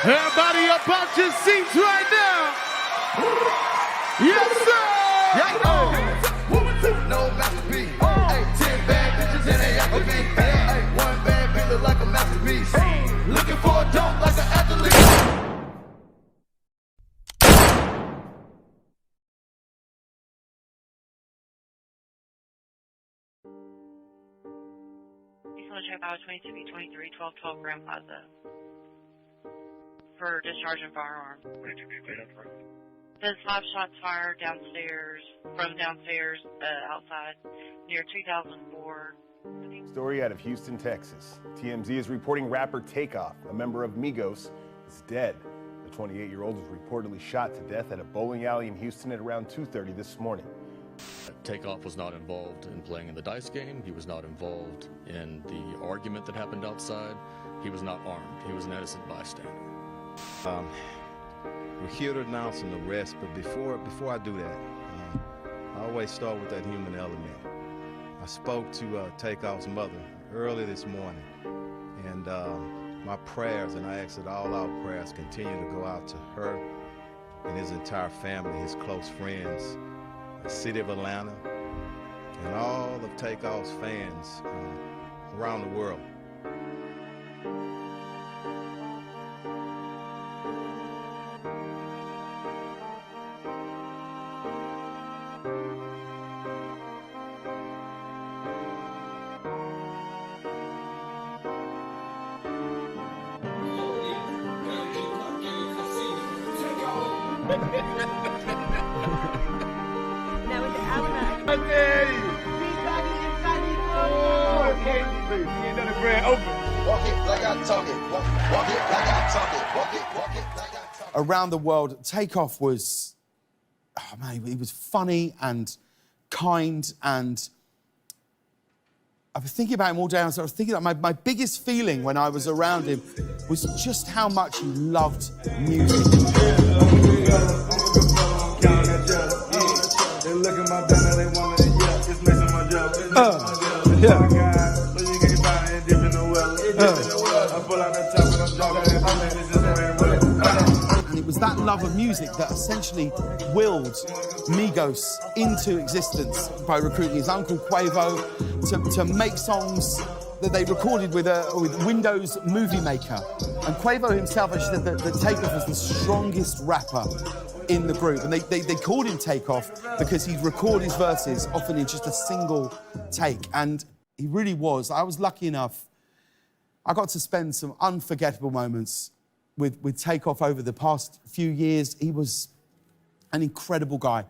Everybody about your seats right now. Yes, sir. Yeah. No masterpiece. Hey, 10 bad bitches and they after me. Hey, one bad bitch look like a masterpiece. Looking for a dunk like an athlete. Check out 22B23 1212 Grand Plaza for discharging firearm. There's 5 shots fired downstairs, from downstairs outside near 2004. Story out of Houston, Texas. TMZ is reporting rapper Takeoff, a member of Migos, is dead. The 28-year-old was reportedly shot to death at a bowling alley in Houston at around 2:30 this morning. Takeoff was not involved in playing in the dice game. He was not involved in the argument that happened outside. He was not armed. He was an innocent bystander. We're here to announce an arrest, but before I do that, I always start with that human element. I spoke to Takeoff's mother early this morning, and my prayers, and I ask that all our prayers continue to go out to her and his entire family, his close friends, the city of Atlanta, and all of Takeoff's fans around the world. Now with the outline. Walk it like I talk it. Walk it like I talk it. Walk it like I talk it. Around the world, Takeoff was, oh man, he was funny and kind, and I was thinking about him all day. I was thinking that my biggest feeling when I was around him was just how much he loved music. And it was that love of music that essentially willed Migos into existence by recruiting his uncle Quavo to make songs that they recorded with Windows Movie Maker. And Quavo himself actually said that Takeoff was the strongest rapper in the group. And they called him Takeoff because he'd record his verses often in just a single take. And he really was. I was lucky enough. I got to spend some unforgettable moments with Takeoff over the past few years. He was an incredible guy,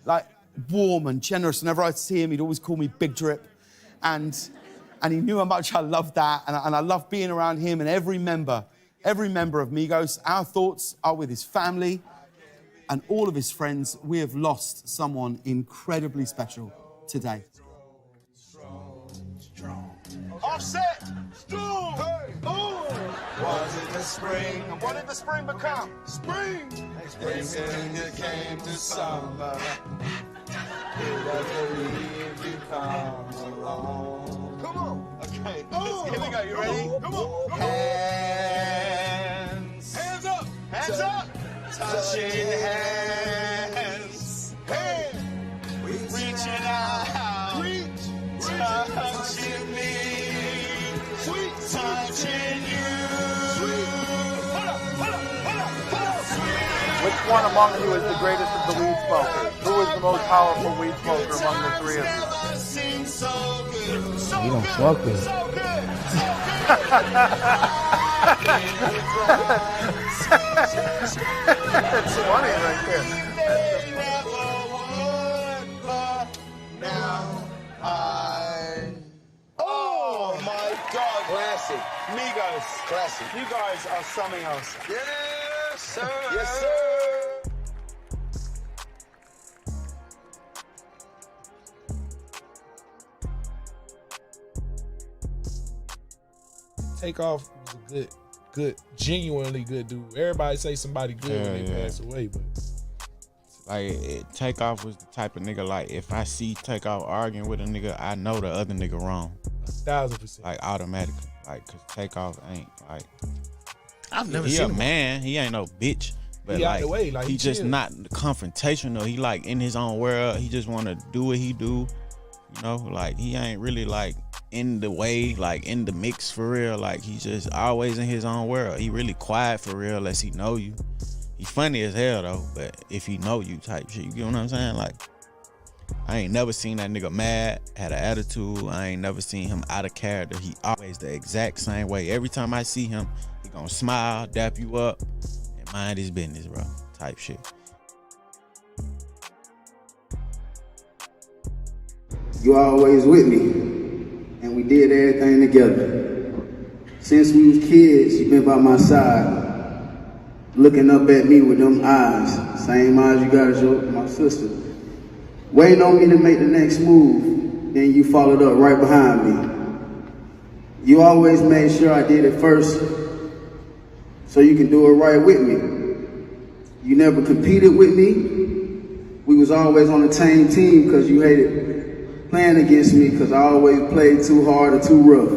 like warm and generous. Whenever I'd see him, he'd always call me Big Drip. And he knew how much I loved that. And I loved being around him and every member of Migos. Our thoughts are with his family and all of his friends. We have lost someone incredibly special today. Offset. Storm. Hey. Oh. Was it the spring? And what did the spring become? Spring. Spring came to summer. It doesn't believe you come along. Come on. Okay. Oh. Here we go. You ready? Come on. Hands. Hands up. Hands up. Touching hands. Hands. Reaching out. Reach. Touching me. Sweet. Touching you. Sweet. Hold up. Which one among you is the greatest of the weed smokers? Who is the most powerful weed smoker among the three of you? You don't smoke weed. That's funny right there. Oh my God! Classic. Migos, Classic. you guys are something else. Yes, sir. Yes, sir. Takeoff was a good, genuinely good dude. Everybody say somebody good when they pass away, but like Takeoff was the type of nigga, like if I see Takeoff arguing with a nigga, I know the other nigga wrong. 1,000%. Like automatically. Like, cause Takeoff ain't like, I've never he seen a him. man. He ain't no bitch. But He out like, the way, like, he he just chill. not confrontational. He like in his own world. He just want to do what he do. You know, like he ain't really like in the way, like in the mix for real. Like he just always in his own world. He really quiet for real, unless he know you. He funny as hell though, but if he know you type shit, you get what I'm saying? Like, I ain't never seen that nigga mad, had an attitude. I ain't never seen him out of character. He always the exact same way. Every time I see him, he gonna smile, dap you up, and mind his business, bro. Type shit. You always with me, and we did everything together. Since we was kids, you been by my side, looking up at me with them eyes, same eyes you got as my sister. Waiting on me to make the next move, then you followed up right behind me. You always made sure I did it first, so you can do it right with me. You never competed with me. We was always on the same team because you hated playing against me because I always played too hard or too rough.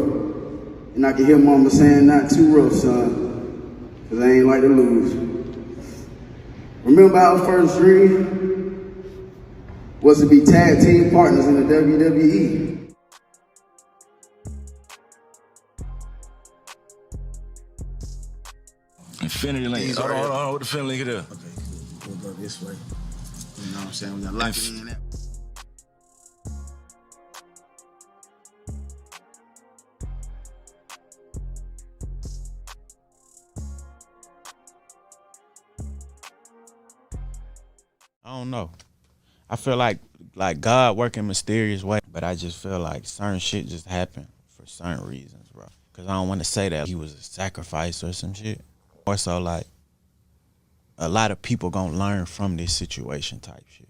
And I can hear mama saying, not too rough, son, because I ain't like to lose. Remember our first dream was to be tag team partners in the WWE. Infinity Link. Hold on, what the Infinity Link it is? Okay, we'll go this way. You know what I'm saying? We gotta lock it in there. I don't know. I feel like God work in mysterious way, but I just feel like certain shit just happen for certain reasons, bro. Cause I don't want to say that he was a sacrifice or some shit. Or so like a lot of people gonna learn from this situation type shit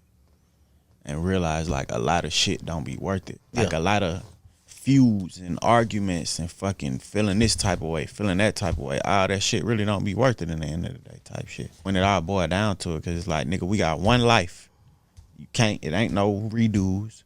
and realize like a lot of shit don't be worth it. Like a lot of feuds and arguments and fucking feeling this type of way, feeling that type of way, all that shit really don't be worth it in the end of the day type shit. When it all boiled down to it, cause it's like, nigga, we got one life. You can't, it ain't no redos.